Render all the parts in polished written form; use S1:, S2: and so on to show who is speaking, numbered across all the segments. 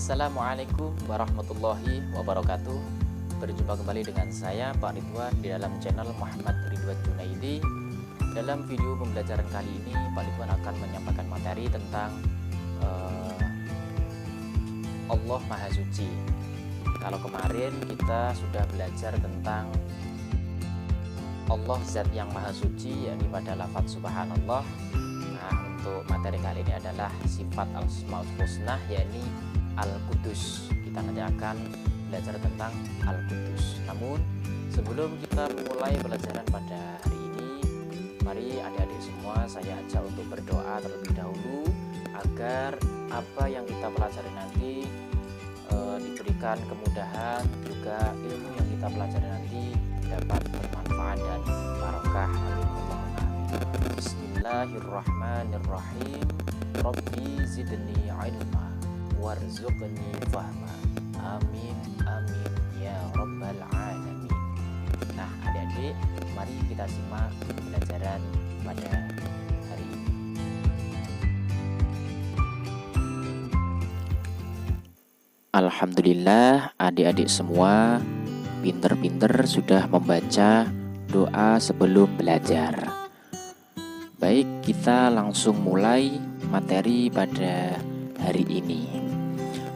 S1: Assalamualaikum warahmatullahi wabarakatuh. Berjumpa kembali dengan saya Pak Ridwan di dalam channel Muhammad Ridwan Junaidi. Dalam video pembelajaran kali ini Pak Ridwan akan menyampaikan materi tentang Allah Maha Suci. Kalau kemarin kita sudah belajar tentang Allah Zat yang Maha Suci, yakni pada lafaz Subhanallah. Nah, untuk materi kali ini adalah sifat Al-Asmaul Husna, yakni Al-Qudus. Kita nanti akan belajar tentang Al-Qudus. Namun sebelum kita mulai pelajaran pada hari ini, mari adik-adik semua saya ajak untuk berdoa terlebih dahulu agar apa yang kita pelajari nanti diberikan kemudahan, juga ilmu yang kita pelajari nanti dapat bermanfaat dan barokah. Amin Allahumma amin. Bismillahirrahmanirrahim. Rabbi zidni ilma warzuqni fahma. Amin amin ya rabbal alamin. Nah, adik-adik, mari kita simak pelajaran pada hari ini. Alhamdulillah, adik-adik semua pinter-pinter sudah membaca doa sebelum belajar. Baik, kita langsung mulai materi pada hari ini.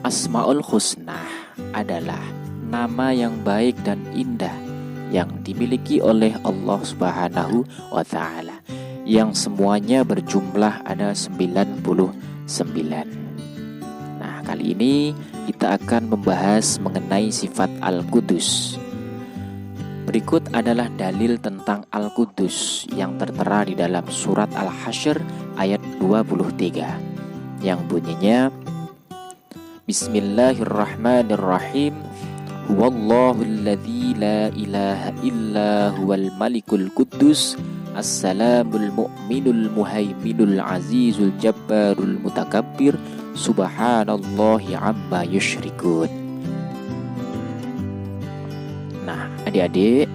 S1: Asmaul Husna adalah nama yang baik dan indah yang dimiliki oleh Allah Subhanahu wa Ta'ala, yang semuanya berjumlah ada 99. Nah, kali ini kita akan membahas mengenai sifat Al-Qudus. Berikut adalah dalil tentang Al-Qudus yang tertera di dalam surat Al-Hasyr ayat 23 yang bunyinya, Bismillahirrahmanirrahim. Huwallahu alladzi la ilaha illa huwal malikul quddus assalamul mu'minul muhaiminul azizul jabbarul mutakabbir subhanallahi amma yusyrikun. Nah, adik-adik,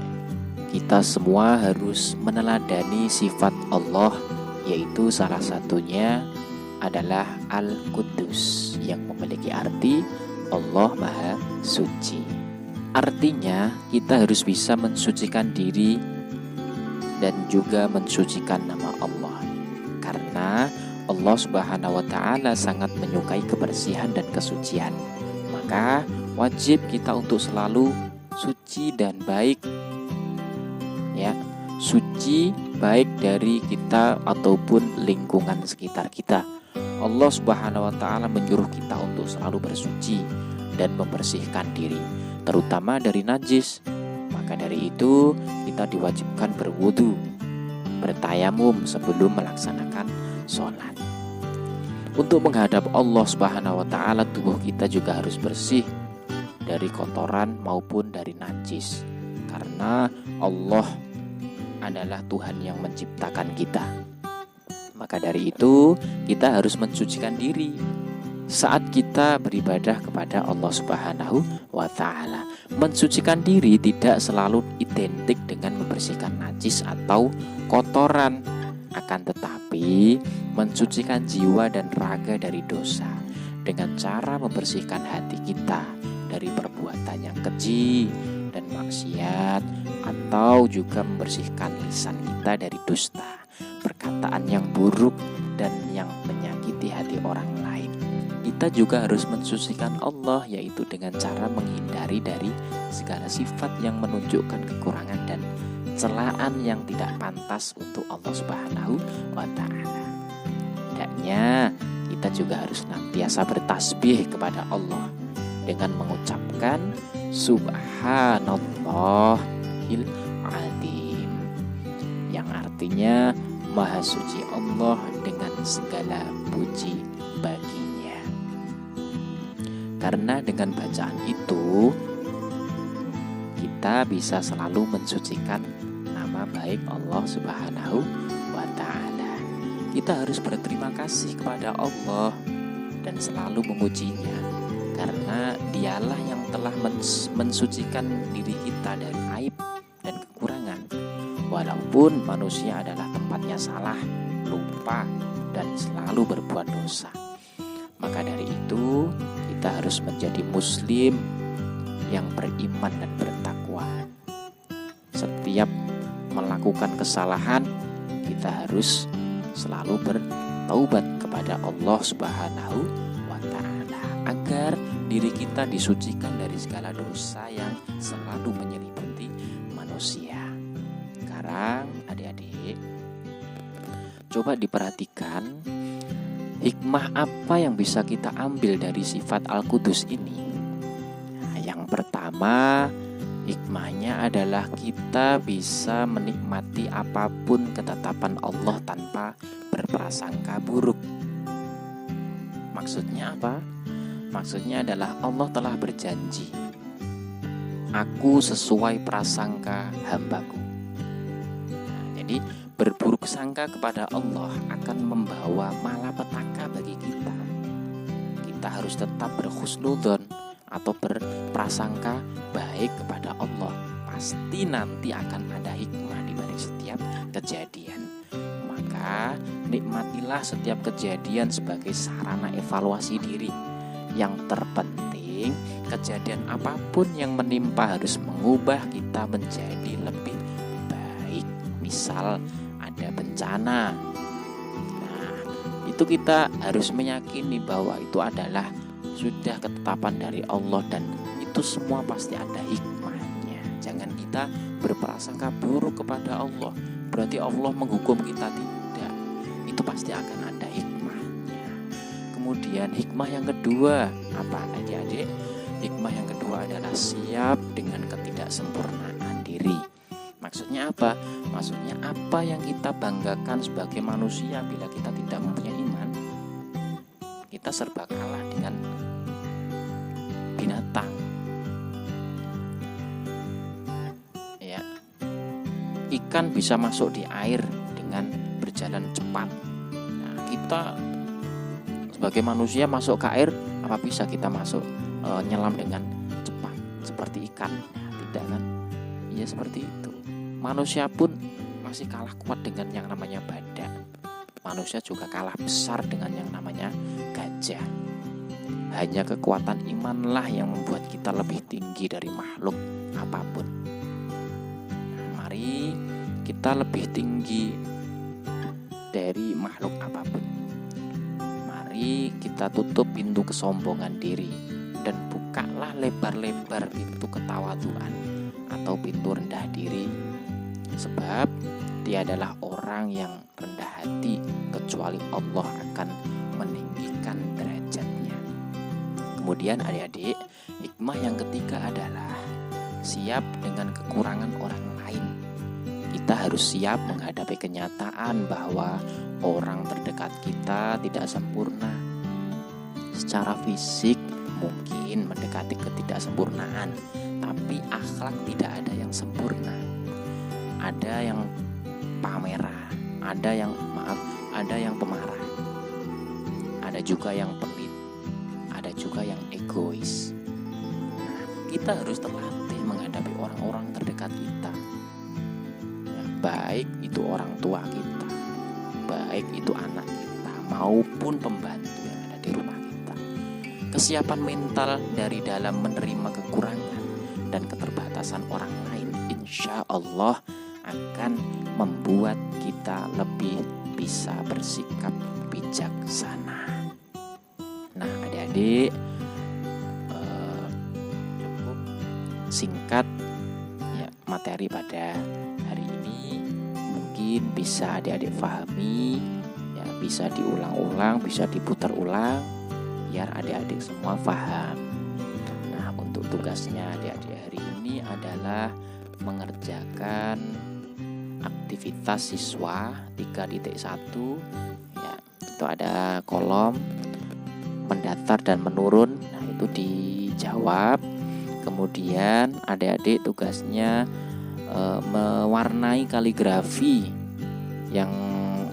S1: kita semua harus meneladani sifat Allah, yaitu salah satunya adalah Al-Qudus, yang memiliki arti Allah Maha Suci. Artinya kita harus bisa mensucikan diri dan juga mensucikan nama Allah, karena Allah Subhanahu wa Ta'ala sangat menyukai kebersihan dan kesucian. Maka wajib kita untuk selalu suci dan baik, ya, suci baik dari kita ataupun lingkungan sekitar kita. Allah Subhanahu wa Ta'ala menyuruh kita untuk selalu bersuci dan membersihkan diri, terutama dari najis. Maka dari itu kita diwajibkan berwudu, bertayamum sebelum melaksanakan sholat. Untuk menghadap Allah Subhanahu wa Ta'ala, tubuh kita juga harus bersih dari kotoran maupun dari najis, karena Allah adalah Tuhan yang menciptakan kita. Maka dari itu kita harus mensucikan diri saat kita beribadah kepada Allah Subhanahu wa Ta'ala. Mensucikan diri tidak selalu identik dengan membersihkan najis atau kotoran, akan tetapi mensucikan jiwa dan raga dari dosa dengan cara membersihkan hati kita dari perbuatan yang keji dan maksiat, atau juga membersihkan lisan kita dari dusta, perkataan yang buruk dan yang menyakiti hati orang lain. Kita juga harus mensucikan Allah, yaitu dengan cara menghindari dari segala sifat yang menunjukkan kekurangan dan celaan yang tidak pantas untuk Allah Subhanahu wa Ta'ala. Hendaknya kita juga harus senantiasa bertasbih kepada Allah dengan mengucapkan Subhanallahil Azim, yang artinya Maha Suci Allah dengan segala puji baginya. Karena dengan bacaan itu kita bisa selalu mensucikan nama baik Allah Subhanahu wa Ta'ala. Kita harus berterima kasih kepada Allah dan selalu memujinya, karena Dialah yang telah mensucikan diri kita dari aib dan kekurangan. Walaupun manusia adalah tempatnya salah, lupa, dan selalu berbuat dosa, maka dari itu kita harus menjadi muslim yang beriman dan bertakwa. Setiap melakukan kesalahan, kita harus selalu bertaubat kepada Allah Subhanahu wa Ta'ala, agar diri kita disucikan dari segala dosa yang selalu menyelimuti manusia. Sekarang adik-adik, coba diperhatikan hikmah apa yang bisa kita ambil dari sifat Al-Qudus ini. Nah, yang pertama, hikmahnya adalah kita bisa menikmati apapun ketetapan Allah tanpa berprasangka buruk. Maksudnya apa? Maksudnya adalah Allah telah berjanji, aku sesuai prasangka hambaku. Nah, jadi berburuk sangka kepada Allah akan membawa malapetaka bagi kita. Kita harus tetap berhusnudzon atau berprasangka baik kepada Allah. Pasti nanti akan ada hikmah di balik setiap kejadian. Maka nikmatilah setiap kejadian sebagai sarana evaluasi diri. Yang terpenting, kejadian apapun yang menimpa harus mengubah kita menjadi lebih baik. Misal ada bencana, nah itu kita harus meyakini bahwa itu adalah sudah ketetapan dari Allah dan itu semua pasti ada hikmahnya. Jangan kita berprasangka buruk kepada Allah, berarti Allah menghukum kita, tidak. Itu pasti akan ada hikmahnya. Kemudian hikmah yang kedua apa adik-adik? Hikmah yang kedua adalah siap dengan ketidaksempurnaan diri. Maksudnya apa? Maksudnya apa yang kita banggakan sebagai manusia bila kita tidak mempunyai iman, kita serba kalah dengan binatang. Ya, ikan bisa masuk di air dengan berjalan cepat. Nah, kita sebagai manusia masuk ke air, apa bisa kita masuk nyelam dengan cepat seperti ikan? Nah, tidak kan? Ya seperti itu. Manusia pun masih kalah kuat dengan yang namanya badak. Manusia juga kalah besar dengan yang namanya gajah. Hanya kekuatan imanlah yang membuat kita lebih tinggi dari makhluk apapun. Nah, mari kita lebih tinggi dari makhluk apapun. Mari kita tutup pintu kesombongan diri dan bukalah lebar-lebar pintu ketawaduan atau pintu rendah diri. Sebab dia adalah orang yang rendah hati, kecuali Allah akan meninggikan derajatnya. Kemudian adik-adik, hikmah yang ketiga adalah siap dengan kekurangan orang lain. Kita harus siap menghadapi kenyataan bahwa orang terdekat kita tidak sempurna. Secara fisik mungkin mendekati ketidaksempurnaan, tapi akhlak tidak ada yang sempurna. Ada yang pamerah, ada yang pemarah, ada juga yang pelit, ada juga yang egois. Nah, kita harus terlatih menghadapi orang-orang terdekat kita, ya, baik itu orang tua kita, baik itu anak kita, maupun pembantu yang ada di rumah kita. Kesiapan mental dari dalam menerima kekurangan dan keterbatasan orang lain, insya Allah akan membuat kita lebih bisa bersikap bijaksana. Nah adik-adik, cukup singkat ya materi pada hari ini. Mungkin bisa adik-adik pahami, ya bisa diulang-ulang, bisa diputar ulang biar adik-adik semua paham. Nah untuk tugasnya adik-adik hari ini adalah mengerjakan aktivitas siswa 3.1 ya, itu ada kolom mendaftar dan menurun. Nah itu dijawab. Kemudian adik-adik tugasnya mewarnai kaligrafi yang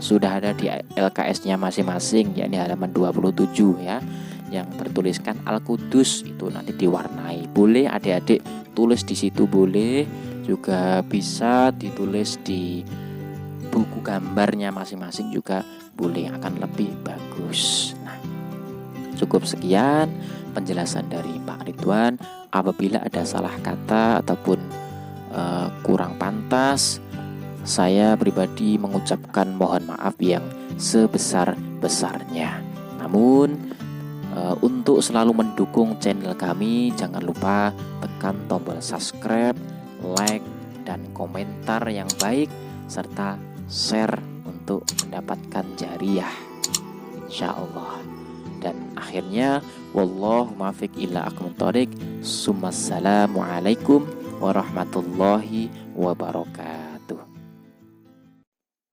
S1: sudah ada di LKS-nya masing-masing, yakni halaman 27 ya, yang bertuliskan Al-Qudus, itu nanti diwarnai. Boleh adik-adik tulis di situ, boleh juga bisa ditulis di buku gambarnya masing-masing juga boleh, akan lebih bagus. Nah, cukup sekian. penjelasan dari Pak Ridwan. Apabila ada salah kata ataupun kurang pantas, saya pribadi mengucapkan mohon maaf yang sebesar-besarnya. Namun untuk selalu mendukung channel kami, jangan lupa tekan tombol subscribe, like, dan komentar yang baik, serta share untuk mendapatkan jariah, insya Allah. Dan akhirnya, wallahu muwaffiq ila aqwamit thoriq. Assalamualaikum warahmatullahi wabarakatuh.